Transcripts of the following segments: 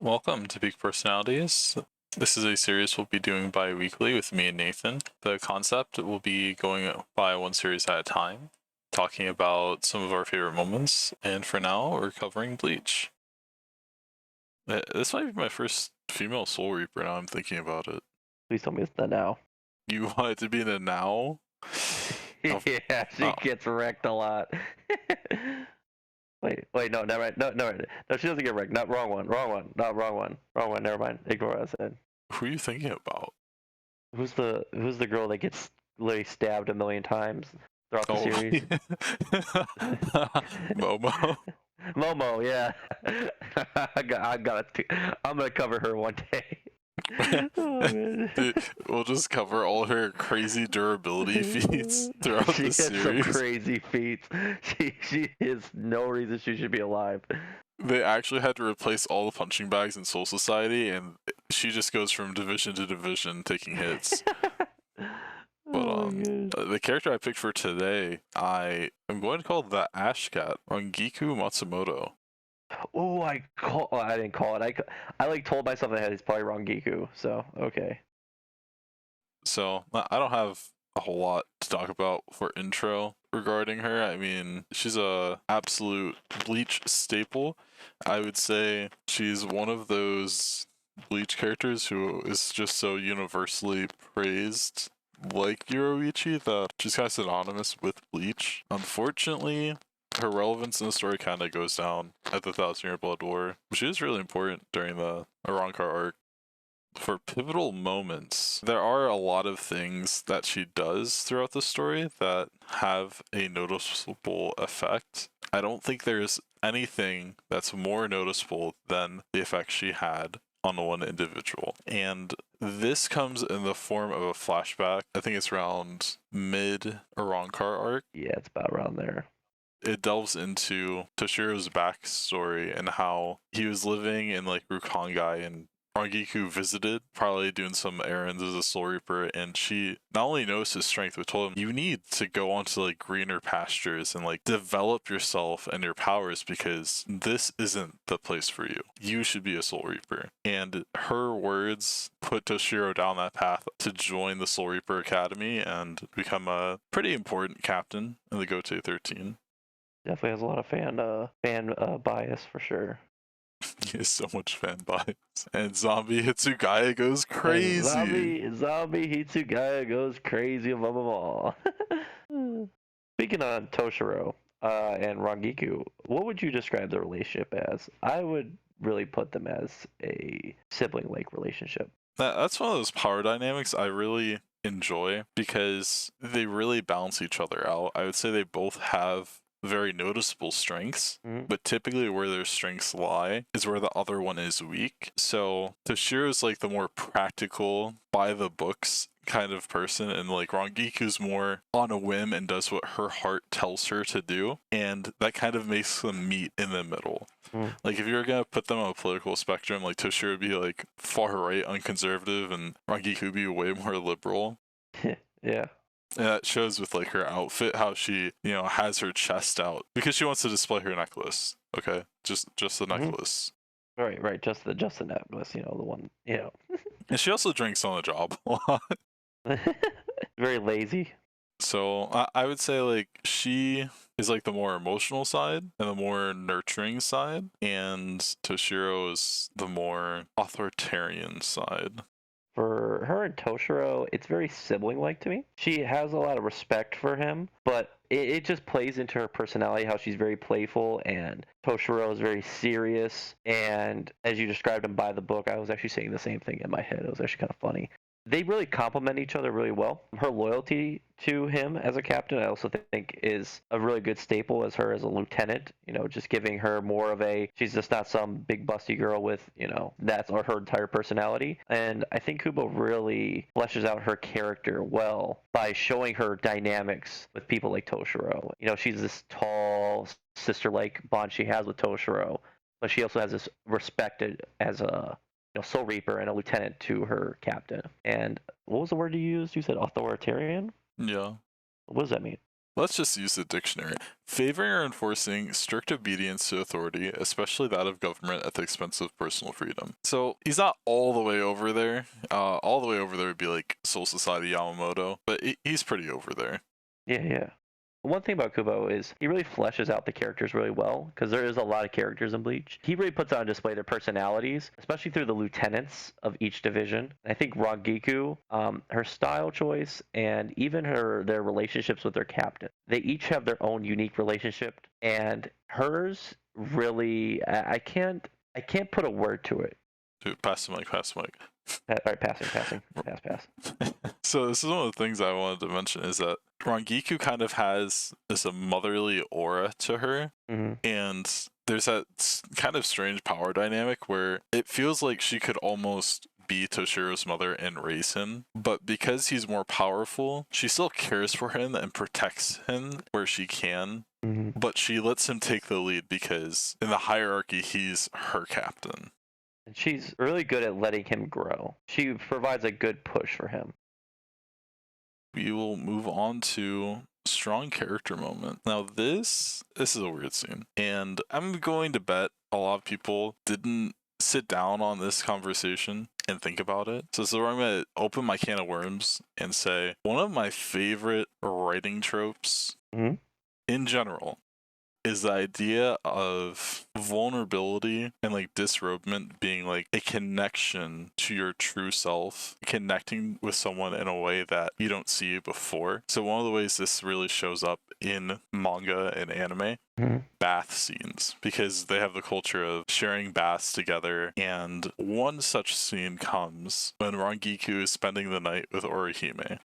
Welcome to Peak Personalities. This is a series we'll be doing bi-weekly with me and Nathan. The concept will be going by one series at a time, talking about some of our favorite moments, and for now, we're covering Bleach. This might be my first female Soul Reaper now I'm thinking about it. Please tell me it's the now. You want it to be in a now? Yeah, she gets wrecked a lot. wait, no, never mind. No, she doesn't get wrecked. Not wrong one. Wrong one. Never mind. Ignore what I said. Who are you thinking about? Who's the girl that gets literally stabbed a million times throughout the series? Momo. Momo, yeah. I'm gonna cover her one day. Oh, man. Dude, we'll just cover all her crazy durability feats throughout She the has some series. crazy feats. She has no reason she should be alive. They actually had to replace all the punching bags in Soul Society, and she just goes from division to division taking hits. But Oh my gosh. the character I picked for today, I am going to call the Ash Cat, Rangiku Matsumoto. I didn't call it. I like told myself that it's probably Rangiku. So okay. So I don't have a whole lot to talk about for intro regarding her. I mean, she's a absolute Bleach staple. I would say she's one of those Bleach characters who is just so universally praised, like Yoruichi, that she's kind of synonymous with Bleach. Unfortunately, her relevance in the story kind of goes down at the Thousand Year Blood War, which is really important during the Arrancar arc. For pivotal moments, there are a lot of things that she does throughout the story that have a noticeable effect. I don't think there's anything that's more noticeable than the effect she had on one individual. And this comes in the form of a flashback. I think it's around mid Arrancar arc. Yeah, it's about around there. It delves into Toshiro's backstory and how he was living in like Rukongai, and Rangiku visited, probably doing some errands as a Soul Reaper, and she not only noticed his strength, but told him, you need to go onto like greener pastures and like develop yourself and your powers, because this isn't the place for you. You should be a Soul Reaper. And her words put Toshiro down that path to join the Soul Reaper Academy and become a pretty important captain in the Gote 13. Definitely has a lot of fan bias for sure. He has so much fan bias. And Zombie Hitsugaya goes And crazy. zombie Hitsugaya goes crazy above them all. Speaking on Toshiro and Rangiku, what would you describe the relationship as? I would really put them as a sibling-like relationship. That's one of those power dynamics I really enjoy because they really balance each other out. I would say they both have very noticeable strengths, but typically where their strengths lie is where the other one is weak. So Toshiro is like the more practical, by the books kind of person, and like Rangiku's more on a whim and does what her heart tells her to do, and that kind of makes them meet in the middle. Like if you were gonna put them on a political spectrum, like Toshiro would be like far right, unconservative, and Rangiku would be way more liberal. Yeah. And that shows with like her outfit, how she, has her chest out because she wants to display her necklace. Okay, just the necklace. Right. Just the necklace, the one, And she also drinks on the job a lot. Very lazy. So I would say like she is like the more emotional side and the more nurturing side, and Toshiro is the more authoritarian side. For her and Toshiro, it's very sibling-like to me. She has a lot of respect for him, but it just plays into her personality, how she's very playful, and Toshiro is very serious. And as you described him by the book, I was actually saying the same thing in my head. It was actually kind of funny. They really complement each other really well. Her loyalty to him as a captain, I also think, is a really good staple as her as a lieutenant. Just giving her more of she's just not some big busty girl with, that's her entire personality. And I think Kubo really fleshes out her character well by showing her dynamics with people like Toshiro. She's this tall sister-like bond she has with Toshiro, but she also has this respect as a Soul Reaper and a lieutenant to her captain. And what was the word you used? You said authoritarian? Yeah. What does that mean? Let's just use the dictionary. Favoring or enforcing strict obedience to authority, especially that of government, at the expense of personal freedom. So he's not all the way over there. All the way over there would be like Soul Society Yamamoto, but he's pretty over there. Yeah. One thing about Kubo is he really fleshes out the characters really well because there is a lot of characters in Bleach. He really puts on display their personalities, especially through the lieutenants of each division. I think Rangiku, her style choice, and even their relationships with their captain. They each have their own unique relationship, and hers really I can't put a word to it. Dude, pass the mic, pass the mic. All right, passing, pass. So this is one of the things I wanted to mention is that Rangiku kind of has this motherly aura to her, and there's that kind of strange power dynamic where it feels like she could almost be Toshiro's mother and raise him, but because he's more powerful, she still cares for him and protects him where she can, but she lets him take the lead because in the hierarchy, he's her captain. And she's really good at letting him grow. She provides a good push for him. We will move on to strong character moment. Now this is a weird scene, and I'm going to bet a lot of people didn't sit down on this conversation and think about it. So I'm going to open my can of worms and say one of my favorite writing tropes in general is the idea of vulnerability and like disrobement being like a connection to your true self, connecting with someone in a way that you don't see before. So one of the ways this really shows up in manga and anime, bath scenes, because they have the culture of sharing baths together. And one such scene comes when Rangiku is spending the night with Orihime.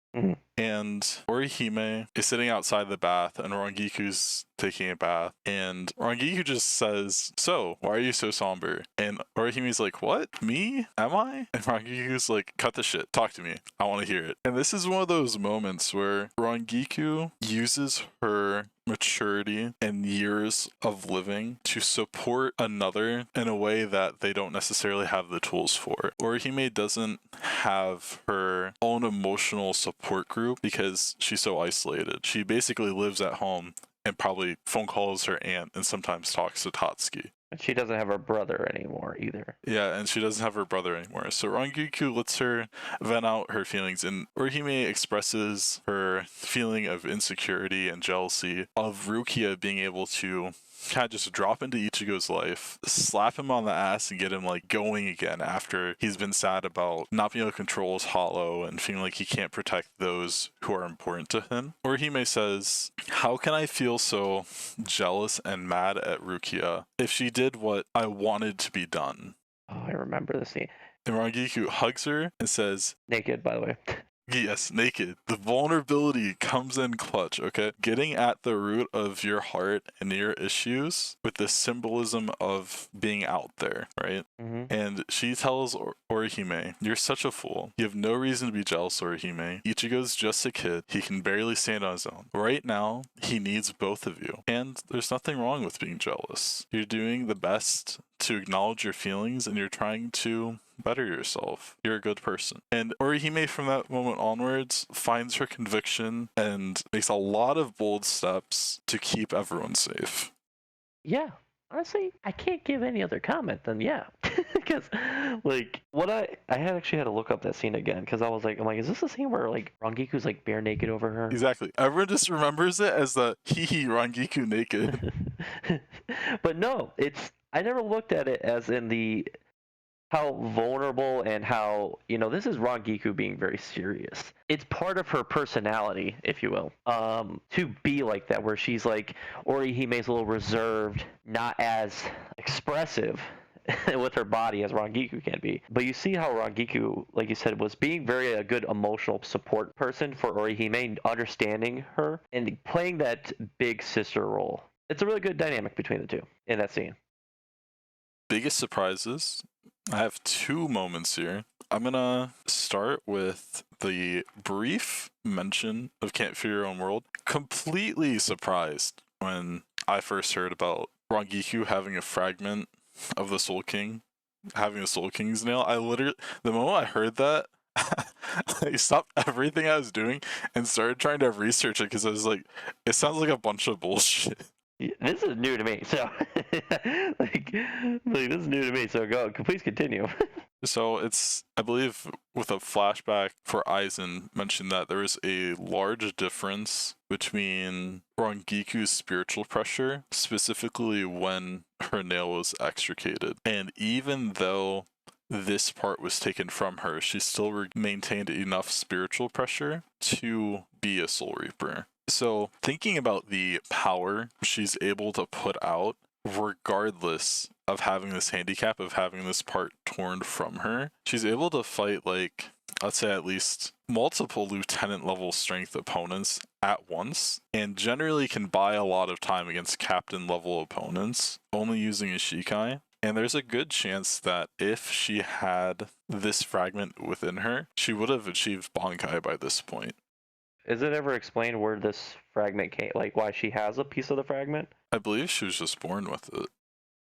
And Orihime is sitting outside the bath, and Rangiku's taking a bath. And Rangiku just says, "So, why are you so somber?" And Orihime's like, "What? Me? Am I?" And Rangiku's like, "Cut the shit. Talk to me. I want to hear it." And this is one of those moments where Rangiku uses her maturity and years of living to support another in a way that they don't necessarily have the tools for. Orihime doesn't have her own emotional support group because she's so isolated. She basically lives at home and probably phone calls her aunt and sometimes talks to Tatsuki. And she doesn't have her brother anymore either. Yeah, and she doesn't have her brother anymore. So Rangiku lets her vent out her feelings, and Orihime expresses her feeling of insecurity and jealousy of Rukia being able to kind of just drop into Ichigo's life, slap him on the ass, and get him like going again after he's been sad about not being able to control his hollow and feeling like he can't protect those who are important to him. Orihime says, "How can I feel so jealous and mad at Rukia if she did what I wanted to be done?" Oh, I remember the scene. And Rangiku hugs her and says, naked, by the way. Yes, naked. The vulnerability comes in clutch, okay? Getting at the root of your heart and your issues with the symbolism of being out there, right? And she tells Orihime, "You're such a fool. You have no reason to be jealous, Orihime. Ichigo's just a kid. He can barely stand on his own. Right now, he needs both of you. And there's nothing wrong with being jealous. You're doing the best to acknowledge your feelings and you're trying to better yourself. You're a good person." And Orihime from that moment onwards finds her conviction and makes a lot of bold steps to keep everyone safe. Yeah. Honestly, I can't give any other comment than yeah. Because, like, I had actually had to look up that scene again because I'm like, is this the scene where, like, Rangiku's, like, bare naked over her? Exactly. Everyone just remembers it as the hee Rangiku naked. But no, I never looked at it as in the how vulnerable and how, this is Rangiku being very serious. It's part of her personality, if you will, to be like that, where she's like, Orihime's a little reserved, not as expressive with her body as Rangiku can be. But you see how Rangiku, like you said, was being a good emotional support person for Orihime, understanding her and playing that big sister role. It's a really good dynamic between the two in that scene. Biggest surprises. I have two moments here. I'm gonna start with the brief mention of Can't Fear Your Own World. Completely surprised when I first heard about Rangiku having a fragment of the Soul King, having the Soul King's nail. The moment I heard that, I stopped everything I was doing and started trying to research it because I was like, it sounds like a bunch of bullshit. This is new to me, so like this is new to me. So go, please continue. So it's, I believe, with a flashback for Aizen, mentioned that there is a large difference between Rangiku's spiritual pressure, specifically when her nail was extricated. And even though this part was taken from her, she still maintained enough spiritual pressure to be a Soul Reaper. So, thinking about the power she's able to put out, regardless of having this handicap of having this part torn from her, she's able to fight, like, let's say at least multiple lieutenant level strength opponents at once, and generally can buy a lot of time against captain level opponents, only using a Shikai. And there's a good chance that if she had this fragment within her, she would have achieved Bankai by this point. Is it ever explained where this fragment came, like why she has a piece of the fragment? I believe she was just born with it.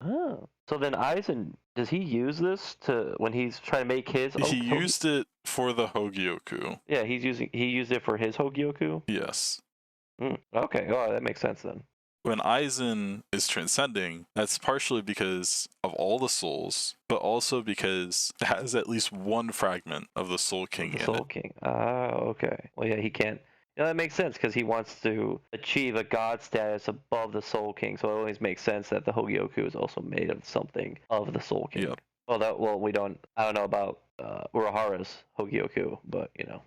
Oh. So then Aizen, does he use this to when he's trying to make his He used it for the Hogyoku. Yeah, he used it for his Hogyoku? Yes. Okay, oh that makes sense then. When Aizen is transcending, that's partially because of all the souls, but also because it has at least one fragment of the Soul King in Soul it. King. Oh, okay. Well, yeah, he can't. Yeah, that makes sense because he wants to achieve a god status above the Soul King. So it always makes sense that the Hogyoku is also made of something of the Soul King. Yep. Well, we don't. I don't know about Urahara's Hogyoku, but you know.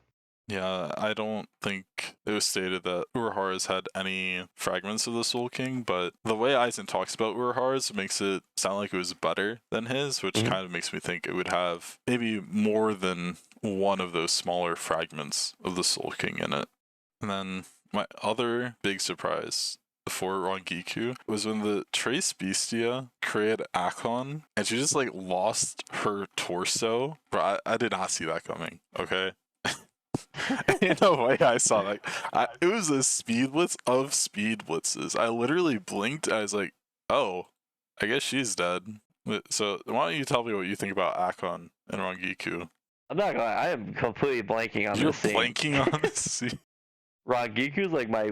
Yeah, I don't think it was stated that Urahara's had any fragments of the Soul King, but the way Aizen talks about Urahara's makes it sound like it was better than his, which kind of makes me think it would have maybe more than one of those smaller fragments of the Soul King in it. And then my other big surprise for Rangiku was when the Trace Bestia created Akon and she just like lost her torso. Bro, I did not see that coming, okay? In a way, I saw that. It was a speed blitz of speed blitzes. I literally blinked. I was like, "Oh, I guess she's dead." So why don't you tell me what you think about Akon and Rangiku? I'm not gonna. I am completely blanking on You're this scene. blanking on this scene. Rangiku's like my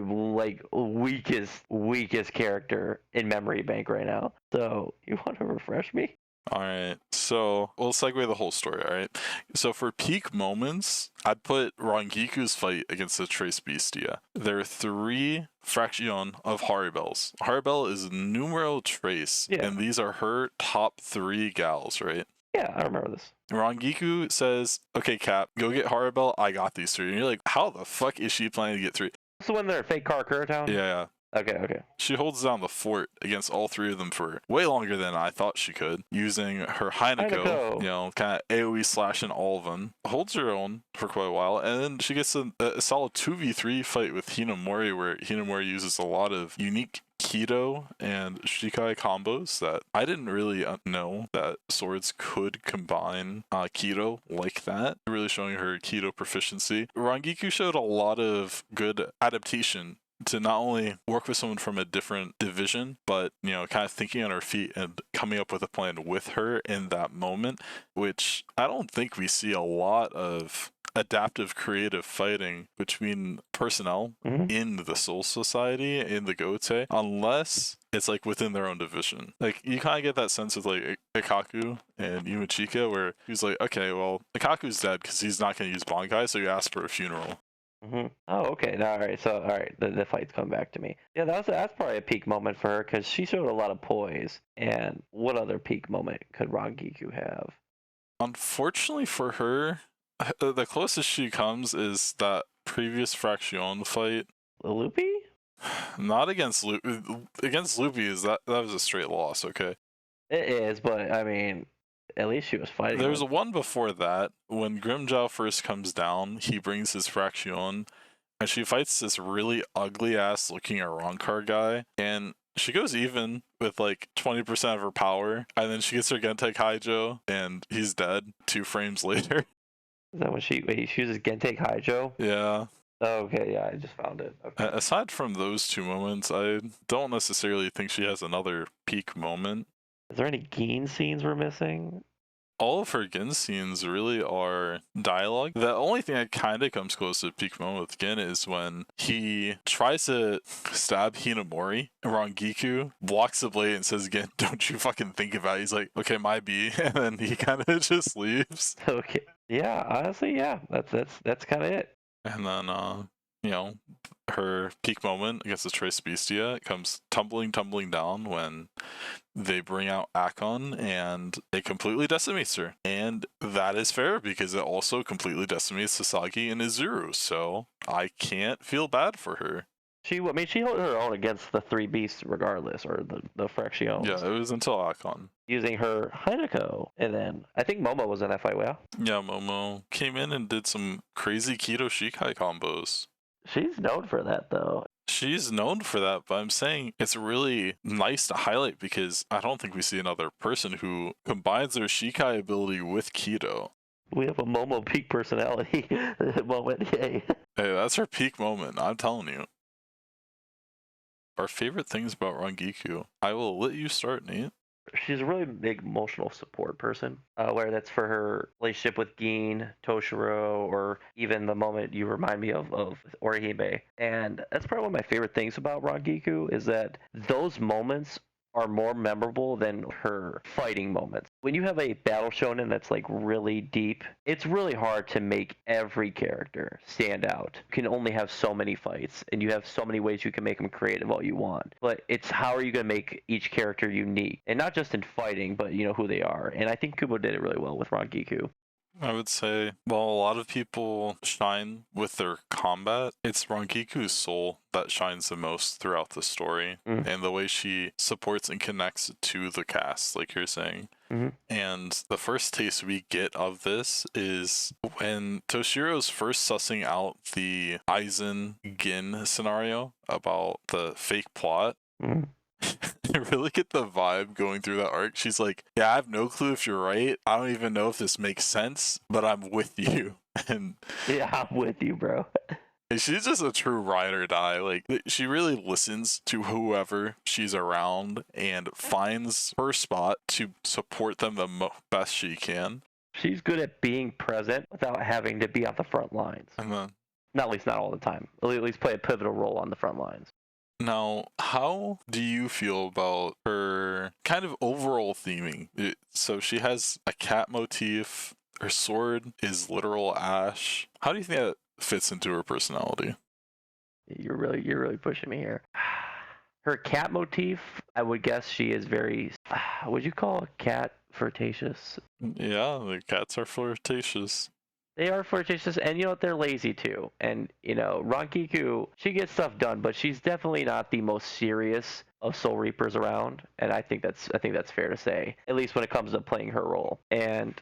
weakest character in memory bank right now. So you want to refresh me? All right, so we'll segue the whole story. All right, so for peak moments, I'd put Rangiku's fight against the Trace Bestia. There are 3 Fraction of Haribels. Haribel is numero Trace, and these are her top 3 gals, right? Yeah, I remember this. Rangiku says, "Okay, Cap, go get Haribel. I got these 3." And you're like, "How the fuck is she planning to get 3?" So when they're fake Karakura Town? Yeah. Okay. She holds down the fort against all 3 of them for way longer than I thought she could, using her Hinako, you know, kind of AoE slashing all of them. Holds her own for quite a while, and then she gets a solid 2v3 fight with Hinamori, where Hinamori uses a lot of unique Keto and Shikai combos that I didn't really know that swords could combine Keto like that, really showing her Keto proficiency. Rangiku showed a lot of good adaptation to not only work with someone from a different division, but, you know, kind of thinking on her feet and coming up with a plan with her in that moment, which I don't think we see a lot of adaptive creative fighting between personnel in the Soul Society, in the Gote, unless it's like within their own division. Like you kind of get that sense with like Ikaku and Yumachika, where he's like, okay, well, Ikaku's dead because he's not going to use Bankai, so you ask for a funeral. Oh, okay. All right. So, all right, the fight's coming back to me. Yeah, that's probably a peak moment for her because she showed a lot of poise. And what other peak moment could Rangiku have? Unfortunately for her, the closest she comes is that previous Fraction fight. Loopy? Not against against Loopy. Is that was a straight loss? Okay. It is, but I mean, at least she was fighting. There's one before that when Grimmjow first comes down. He brings his Fraction, and she fights this really ugly ass looking Arankar guy, and she goes even with like 20% of her power, and then she gets her Gentek Haijo, and he's dead 2 frames later. Is that when she uses Gentek Haijo? Yeah. Oh, okay, yeah, I just found it. Okay. Aside from those 2 moments, I don't necessarily think she has another peak moment. Is there any Geen scenes we're missing? all of her Gin scenes really are dialogue. The only thing that kind of comes close to peak moment with Gin is when he tries to stab Hinamori, and Rangiku blocks the blade and says again, "Don't you fucking think about it." He's like, "Okay, my B," and then he kind of just leaves. Okay. Yeah, honestly, yeah. That's kind of it. And then, you know, her peak moment against the Trace Bestia comes tumbling down when they bring out Akon and it completely decimates her. And that is fair because it also completely decimates Sasagi and Izuru. So I can't feel bad for her. I mean, she held her own against the three beasts regardless, or the Fractions. Yeah, it was until Akon. Using her Hinako, and then I think Momo was in that fight. Yeah, Momo came in and did some crazy Keto Shikai combos. She's known for that, though. She's known for that, but I'm saying it's really nice to highlight because I don't think we see another person who combines their Shikai ability with Keto. We have a Momo peak personality moment. Yay. Hey, that's her peak moment, I'm telling you. Our favorite things about Rangiku. I will let you start, Nate. She's a really big emotional support person, whether that's for her relationship with Gin, Toshiro, or even the moment you remind me of Orihime. And that's probably one of my favorite things about Rangiku is that those moments are more memorable than her fighting moments. When you have a battle shonen that's like really deep, it's really hard to make every character stand out. You can only have so many fights, and you have so many ways you can make them creative all you want. But it's how are you going to make each character unique, and not just in fighting, but you know who they are. And I think Kubo did it really well with Rangiku. I would say, well, a lot of people shine with their combat. It's Rangiku's soul that shines the most throughout the story, and the way she supports and connects to the cast, like you're saying. And the first taste we get of this is when Toshiro's first sussing out the Aizen Gin scenario about the fake plot. I really get the vibe going through that arc. She's like, yeah, I have no clue if you're right. I don't even know if this makes sense, but I'm with you. And yeah, I'm with you, bro. she's just a true ride or die. Like, she really listens to whoever she's around and finds her spot to support them the best she can. She's good at being present without having to be on the front lines. And then, Not at least not all the time. At least play a pivotal role on the front lines. now, how do you feel about her kind of overall theming? So she has a cat motif. Her sword is literal ash. How do you think that fits into her personality? You're really pushing me here. Her cat motif, I would guess she is very. Would you call a cat flirtatious? Yeah, the cats are flirtatious. They are flirtatious, and you know what? They're lazy too. And you know, Rangiku, she gets stuff done, but she's definitely not the most serious of Soul Reapers around. And I think that's fair to say, at least when it comes to playing her role. And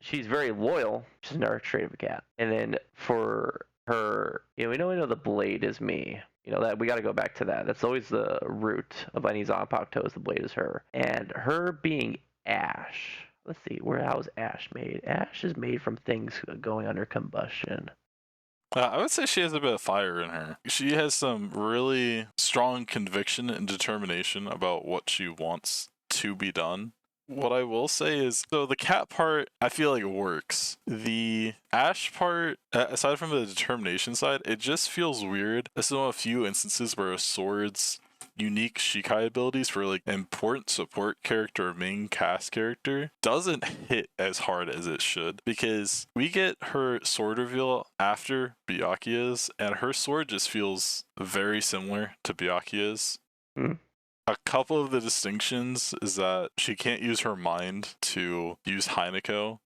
she's very loyal. She's another trait of a cat. And then for her, you know, we know the blade is me. You know that we got to go back to that. That's always the root of any Zanpakuto is the blade is her, and her being ash. Let's see, how is ash made? Ash is made from things going under combustion. I would say she has a bit of fire in her. She has some really strong conviction and determination about what she wants to be done. What I will say is, so the cat part, I feel like it works. The ash part, aside from the determination side, it just feels weird. This is one of a few instances where a sword's unique Shikai abilities for like important support character or main cast character doesn't hit as hard as it should, because we get her sword reveal after Byakuya's and her sword just feels very similar to Byakuya's. A couple of the distinctions is that she can't use her mind to use Hinako,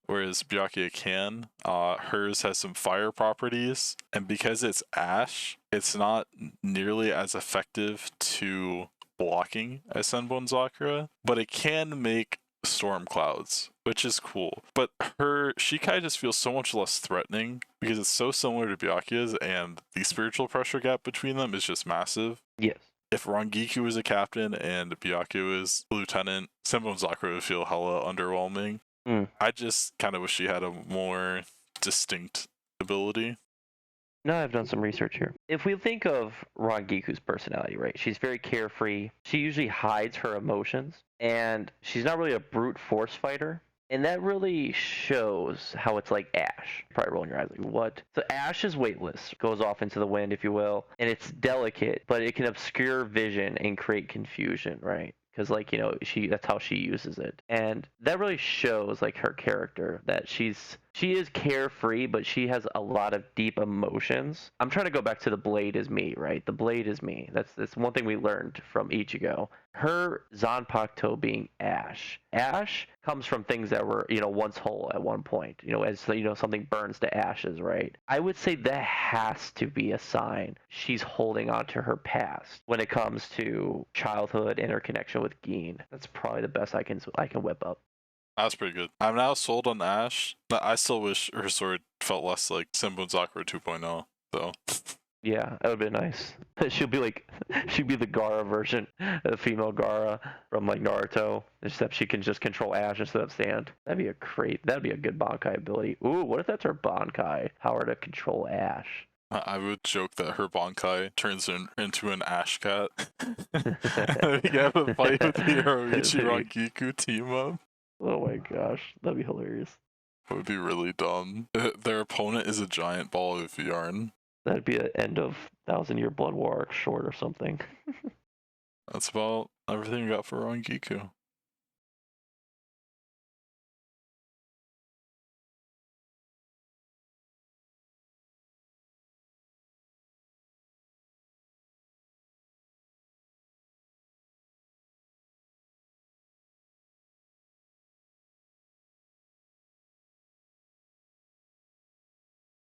whereas Byakuya can. Hers has some fire properties, and because it's ash, it's not nearly as effective to blocking as Senbon Sakura, but it can make storm clouds, which is cool. But her Shikai just feels so much less threatening because it's so similar to Byakuya's, and the spiritual pressure gap between them is just massive. Yes. If Rangiku was a captain and Byakuya was a lieutenant, Senbon Sakura would feel hella underwhelming. I just kind of wish she had a more distinct ability. Now I've done some research here. If we think of Rangiku's personality, right? She's very carefree. She usually hides her emotions, and she's not really a brute force fighter. And that really shows how it's like Ash. You're probably rolling your eyes like, what? So Ash is weightless, goes off into the wind, if you will, and it's delicate, but it can obscure vision and create confusion, right? Because like that's how she uses it, and that really shows like her character, that she is carefree, but she has a lot of deep emotions. I'm trying to go back to the Blade is me, right? The Blade is me. That's one thing we learned from Ichigo. Her Zanpakuto being Ash. Ash comes from things that were, once whole at one point, as something burns to ashes, right? I would say that has to be a sign she's holding on to her past when it comes to childhood and her connection with Geen. That's probably the best I can whip up. That's pretty good. I'm now sold on Ash, but I still wish her sword felt less like Senbun Sakura 2.0, though. Yeah, that would be nice. She'd be the Gaara version, the female Gaara from like Naruto, except she can just control Ash instead of Sand. That'd be a good Bankai ability. Ooh, what if that's her Bankai? Power to control Ash. I would joke that her Bankai turns into an Ash Cat. And then we have a fight with the Hiroichi Rangiku team up. Oh my gosh, that'd be hilarious. It would be really dumb. Their opponent is a giant ball of yarn. That'd be an end of Thousand Year Blood War arc short or something. That's about everything we got for Rangiku.